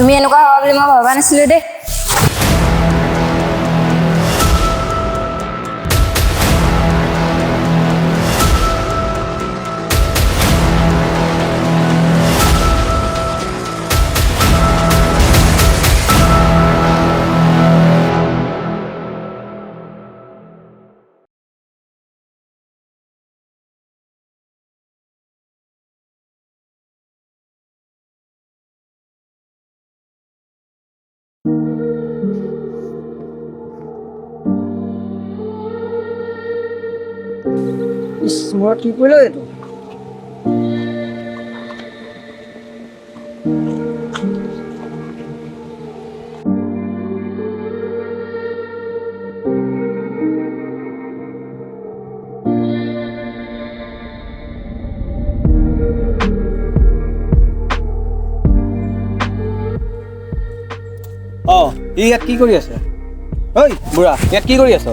তুমি এনেকুৱা হ'ব বুলি মই ভবা নাছিলো দেই। মূৰত কি কৰিলে এইটো? ইয়াত কি কৰি আছে? ঐ বুঢ়া, ইয়াত কি কৰি আছ?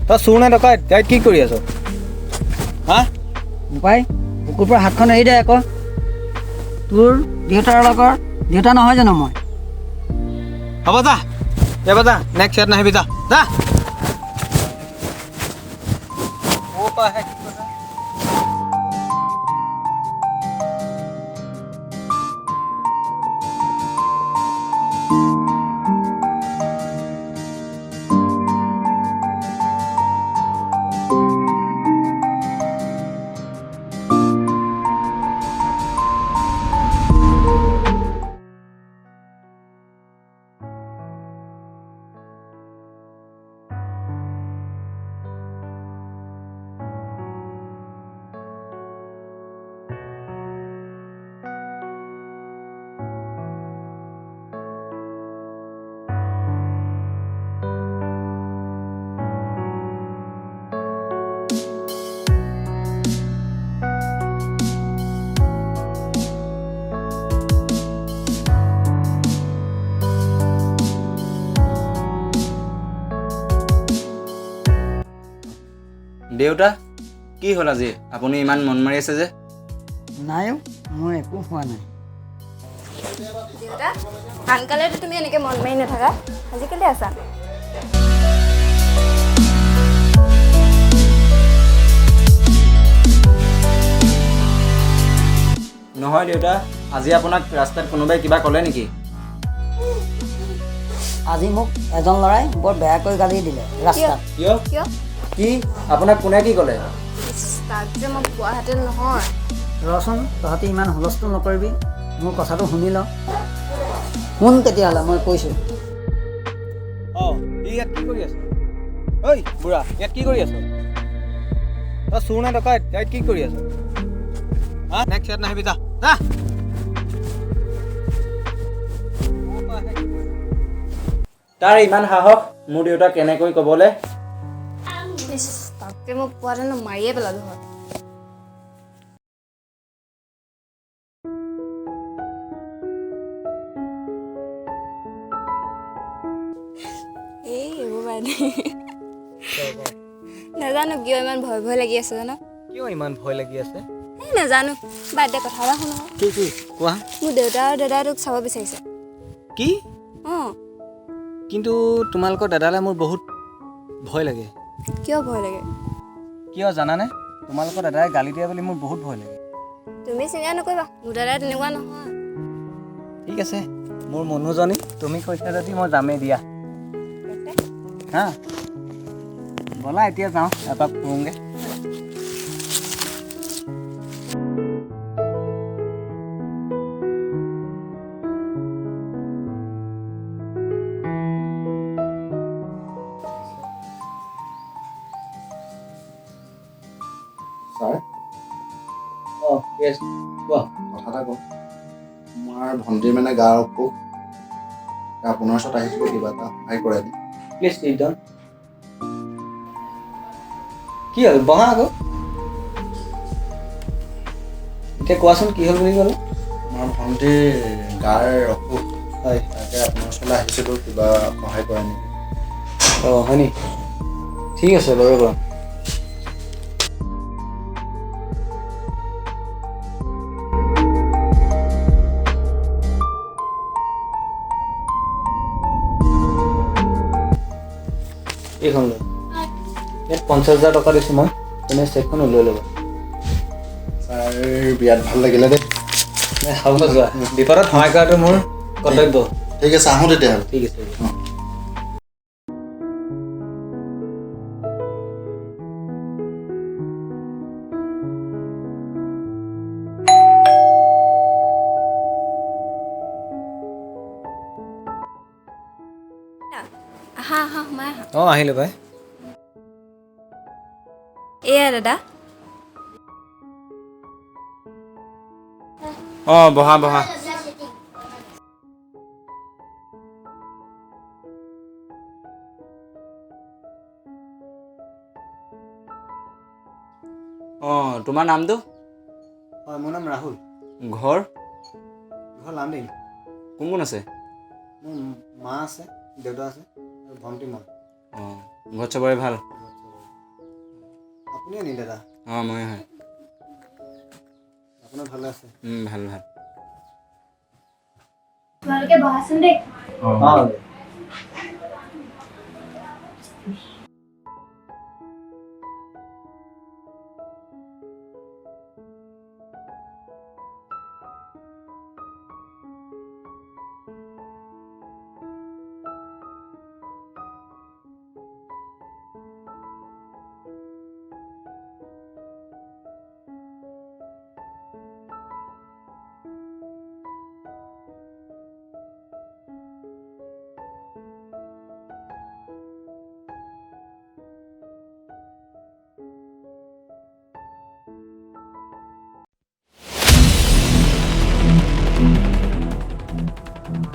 তই চোৰ নে ডকাইত? ইয়াত কি কৰি আছ? হা? বোপাই, বুকুৰ পৰা হাতখন এৰি দে আকৌ। তোৰ দেউতাৰ লগৰ দেউতা নহয় জানো মই? হ'ব যা, এবাৰ যা, নেক্সট ইয়াত নাহিবি যা, যা। দেউতা, কি হ'ল আজি? আপুনি ইমান মন মাৰি আছে যে? নাই, মোৰ একো হোৱা নাই। দেউতা, আনকালেতো তুমি এনেকৈ মন মাৰি নাথাকা, আজিকালি আছা? নহয় দেউতা, আজি আপোনাক ৰাস্তাত কোনোবাই কিবা ক'লে নেকি? আজি মোক এজন ল'ৰাই বৰ বেয়াকৈ গালি দিলে ৰাস্তাত। কিয়? কিয়? কি? আপোনাক কোনে কি ক'লে? তাক যে মই পোৱাহেঁতেন নহয়। ৰচোন, তহঁতি ইমান হুলস্থুল নকৰিবি, মোৰ কথাটো শুনি ল। শুন তেতিয়াহ'লে, মই কৈছোঁ। ইয়াত কি কৰি আছ? ঐ বুঢ়া, ইয়াত কি কৰি আছ? তই চোৰ নে ডকাইত? ইয়াত কি কৰি আছ? হা? নেক্সট ইয়াত নাহিবি যা, যা। তাৰ ইমান সাহস মোৰ দেউতাক কেনেকৈ ক'বলৈ? তাকে মই পোৱাহেঁতেন মাৰিয়ে পেলালো হয়। এইবোৰ বাইদেউ নাজানো কিয় ইমান ভয় ভয় লাগি আছে জানো? কিয় ইমান ভয় লাগি আছে? নাজানো। বাইদেউ কথা এটা শুনো। কি কোৱা? মোৰ দেউতা আৰু দাদাই তোক চাব বিচাৰিছে। কি? অঁ। কিন্তু তোমালোকৰ দাদালৈ মোৰ বহুত ভয় লাগে। কিয় ভয় লাগে? কিয় জানানে? তোমালোকৰ দাদাই গালি দিয়ে বুলি মোৰ বহুত ভয় লাগে। তুমি চিন্তা নকৰিবা, মোৰ দাদাই তেনেকুৱা নহয়। ঠিক আছে, মোৰ মনোজনী, তুমি কৈছা যদি মই যামেই দিয়া। হা, ব'লা এতিয়া যাওঁ, এপাক ফুৰোঁগৈ। ছাৰ, কোৱা। কথা এটা কওঁ। আমাৰ ভণ্টিৰ মানে গাৰ অসুখ, আপোনাৰ ওচৰত আহিছিলোঁ, কিবা এটা সহায় কৰাই দিম। Please sit down. কি হ'ল? বহা আকৌ। এতিয়া কোৱাচোন কি হ'ল বুলি ক'লে? আমাৰ ভণ্টিৰ গাৰ অসুখ, হয়। তাকে আপোনাৰ ওচৰলৈ আহিছিলোঁ, কিবা সহায় কৰে নেকি? হয় নি? ঠিক আছে বাৰু কোৱা। এইখন লৈ ইয়াত 50,000 টকা দিছোঁ মই তুমি চেকখন লৈ ল'বা ছাৰ বিৰাট ভাল লাগিলে দেই হ'ব যোৱা বিপদত সহায় কৰাটো মোৰ কৰ্তব্য ঠিক আছে আহোঁ তেতিয়াহ'লে ঠিক আছে আহা আহা সোমাই আহা অঁ আহিলোঁ পাই এয়া দাদা অঁ বহা বহা অঁ তোমাৰ নামটো হয় মোৰ নাম ৰাহুল ঘৰ ঘৰ লামডিং কোন কোন আছে মোৰ মা আছে দেউতা আছে আৰু ভণ্টি মই অঁ ঘৰত চবৰে ভাল আপুনিয়ে নি দাদা অঁ মই হয় আপোনাৰ ভালে আছে ভাল ভাল তোমালোকে বহাচোন দেই অঁ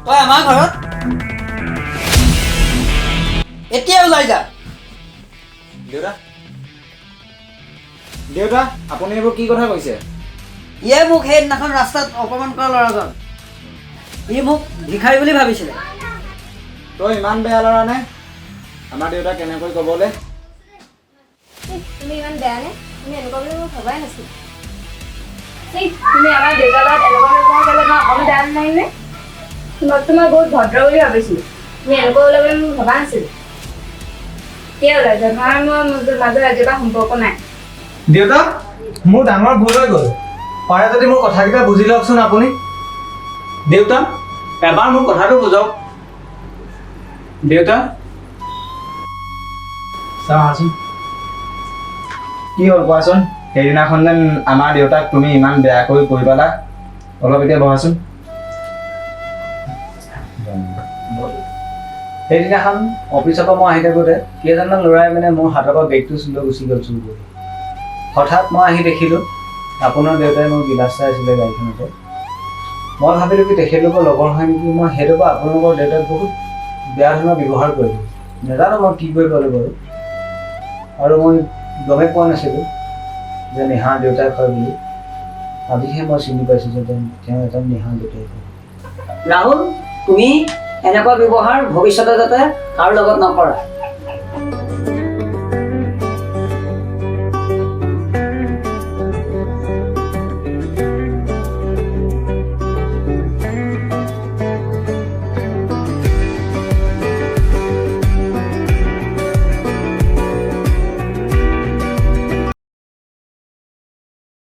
তই আমাৰ ঘৰত এতিয়া ওলাই যা দেউতা দেউতা আপুনি এইবোৰ কি কথা কৈছে ইয়ে মোক সেইদিনাখন ৰাস্তাত অপমান কৰা ল'ৰাজন ই মোক ভিখাৰী বুলি ভাবিছিলে তই ইমান বেয়া ল'ৰা নে আমাৰ দেউতা কেনেকৈ ক'বলৈ তুমি ইমান বেয়া নে তুমি এনেকুৱা বুলি মই ভবাই নাছিলোঁ তুমি আমাৰ দেউতাৰ লগত এনেকুৱা ব্যৱহাৰ কৰিলে মই অকণো বেয়া নালাগিলে তোমাকতো মই বহুত ভদ্ৰ বুলি ভাবিছিলোঁ তুমি এনেকুৱা ওলাব বুলি মই ভবা নাছিলোঁ কিয় ওলাইছে তোমাৰ মোৰ মাজত আজিৰ সম্পৰ্ক নাই দেউতা মোৰ ডাঙৰ ভুল হৈ গ'ল পাৰে যদি মোৰ কথাকেইটা বুজি লওকচোন আপুনি দেউতা এবাৰ মোৰ কথাটো বুজক দেউতা চাওঁচোন কি হ'ল কোৱাচোন সেইদিনাখন যেন আমাৰ দেউতাক তুমি ইমান বেয়াকৈ কৈ পেলা অলপ এতিয়া বহাচোন সেইদিনাখন অফিচৰ পৰা মই আহি থাকোঁতে কেইজনমান ল'ৰাই মানে মোৰ হাতৰ পৰা বেগটো লৈ গুচি গ'ল চুৰ কৰি হঠাৎ মই আহি দেখিলোঁ আপোনাৰ দেউতাই মোৰ গিলাচ চাই আছিলে গাড়ীখনতে মই ভাবিলোঁ কি তেখেতলোকৰ লগৰ হয় নেকি মই সেইটোৰ পৰা আপোনালোকৰ দেউতাক বহুত বেয়া ধৰণৰ ব্যৱহাৰ কৰিলোঁ নাজানো মই কি কৰিব পালোঁ বাৰু আৰু মই গমেই পোৱা নাছিলোঁ যে নেহাৰ দেউতাক হয় বুলি আজিহে মই চিনি পাইছোঁ যে তেওঁ এটা নেহাৰ দেউতাক হয় ৰাহুল তুমি এনেকুৱা ব্যৱহাৰ ভৱিষ্যতে যাতে কাৰো লগত নকৰা